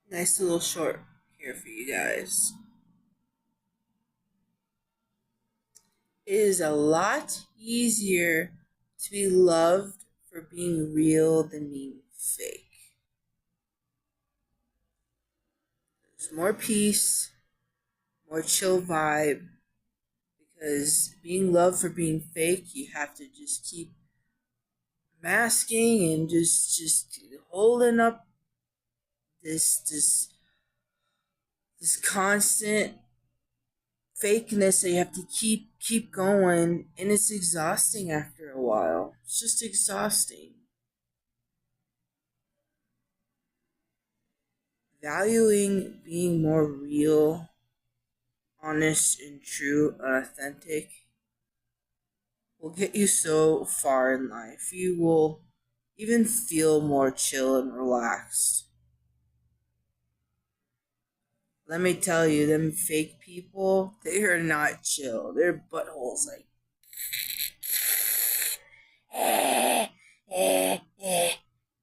Nice little short here for you guys. It is a lot easier to be loved for being real than being fake. There's more peace, more chill vibe, because being loved for being fake, you have to just keep masking and just holding up this constant fakeness that you have to keep going, and it's exhausting after a while. It's just exhausting. Valuing being more real, honest and true and authentic will get you so far in life. You will even feel more chill and relaxed. Let me tell you, them fake people, they are not chill. Their buttholes like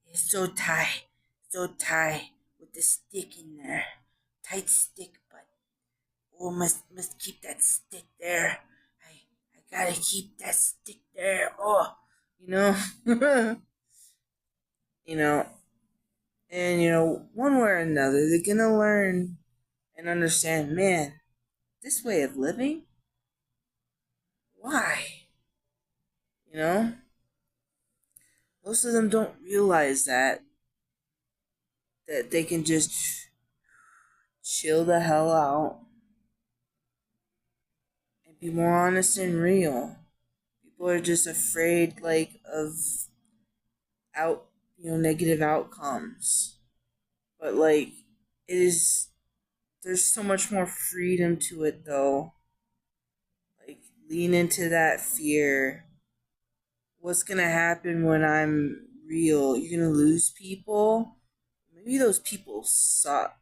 it's so tight, so tight with the stick in there. Tight stick, but oh, must keep that stick there. I gotta keep that stick there. Oh, you know, you know, and one way or another, they're gonna learn and understand. Man, this way of living, why? You know, most of them don't realize that they can just chill the hell out and be more honest and real. People are just afraid, like, of negative outcomes. But like, it is there's so much more freedom to it though. Like, lean into that fear. What's gonna happen when I'm real? You're gonna lose people. Maybe those people suck,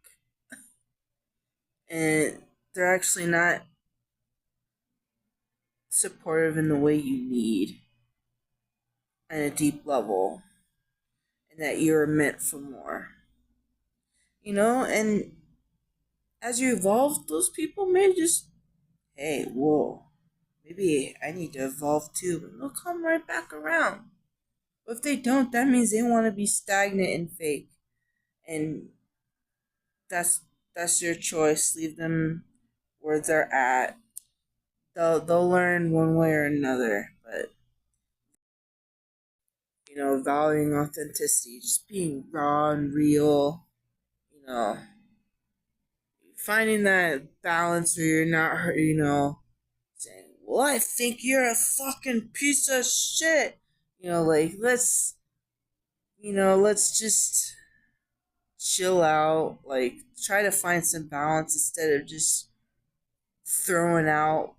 and they're actually not supportive in the way you need at a deep level, and that you're meant for more. And as you evolve, those people may just, hey, whoa, maybe I need to evolve too, and they'll come right back around. But if they don't, that means they want to be stagnant and fake, and that's that's your choice. Leave them where they're at. They'll learn one way or another, but valuing authenticity, just being raw and real. You know, finding that balance where you're not, saying, "Well, I think you're a fucking piece of shit." Like, let's just chill out. Like, try to find some balance instead of just throwing out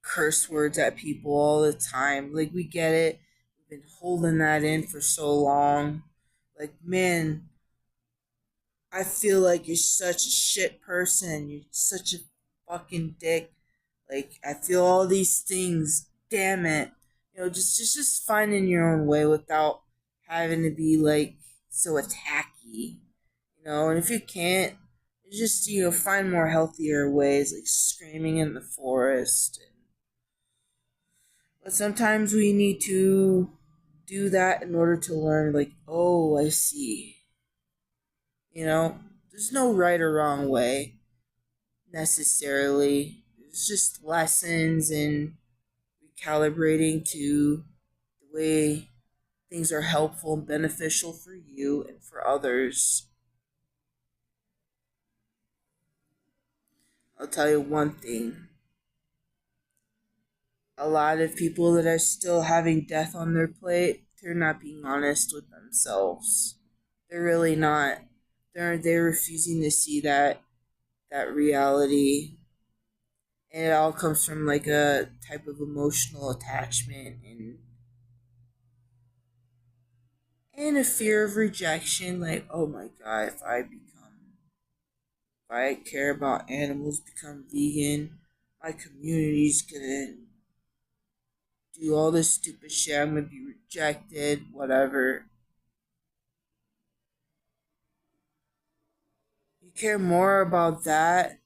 curse words at people all the time. Like, we get it. We've been holding that in for so long. Like, man, I feel like you're such a shit person. You're such a fucking dick. Like, I feel all these things. Damn it. Just finding your own way without having to be like so attacky. And if you can't, just find more healthier ways, like screaming in the forest. But sometimes we need to do that in order to learn. Like, oh, I see. There's no right or wrong way necessarily. It's just lessons and recalibrating to the way things are helpful and beneficial for you and for others. I'll tell you one thing. A lot of people that are still having death on their plate, they're not being honest with themselves. They're really not. They're refusing to see that reality. And it all comes from like a type of emotional attachment and a fear of rejection. Like, oh my god, if I care about animals, become vegan, my community's gonna do all this stupid shit. I'm gonna be rejected, whatever. care more about that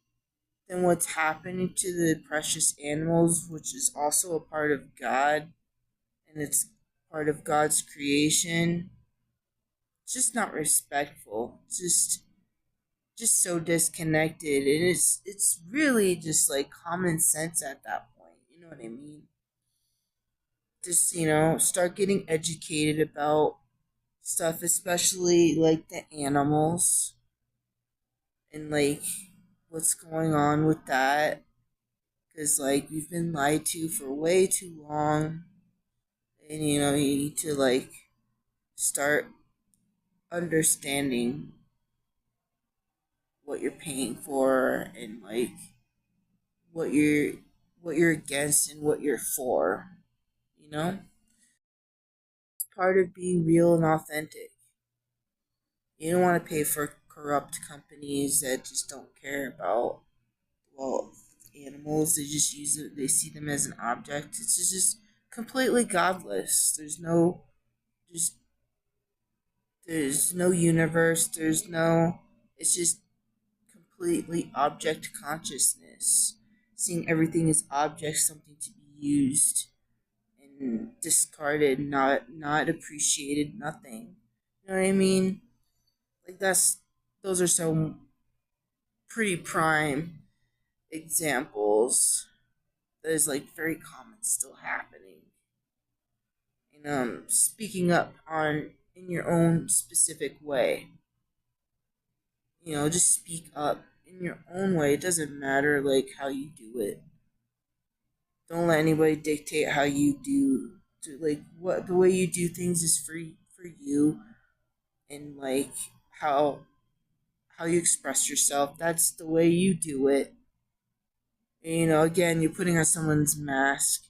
than what's happening to the precious animals, which is also a part of God and it's part of God's creation. It's just not respectful. Just so disconnected, and it's really just like common sense at that point. You know what I mean? Just start getting educated about stuff, especially like the animals and like what's going on with that. Because like we've been lied to for way too long, and you need to like start understanding what you're paying for and like what you're what you're against and what you're for. You know, it's part of being real and authentic. You don't want to pay for corrupt companies that just don't care about well animals. They just use it. They see them as an object. It's just completely godless. Just there's no universe. There's no. It's just completely object consciousness, seeing everything as objects, something to be used and discarded, not appreciated, nothing. You know what I mean? Like those are some pretty prime examples that is like very common still happening. And speaking up on in your own specific way. Just speak up in your own way. It doesn't matter like how you do it. Don't let anybody dictate how you like what the way you do things is for you and like how how you express yourself. That's the way you do it. And, again, you're putting on someone's mask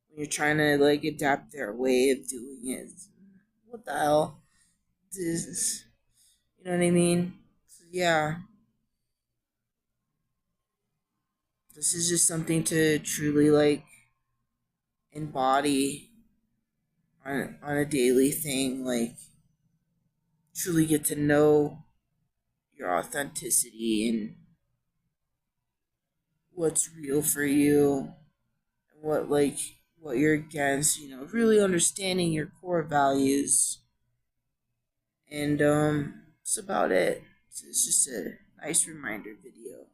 when you're trying to like adapt their way of doing it. What the hell? This, you know what I mean? So, yeah, this is just something to truly like embody on a daily thing. Like truly get to know your authenticity and what's real for you and what you're against, really understanding your core values. And that's about it. It's just a nice reminder video.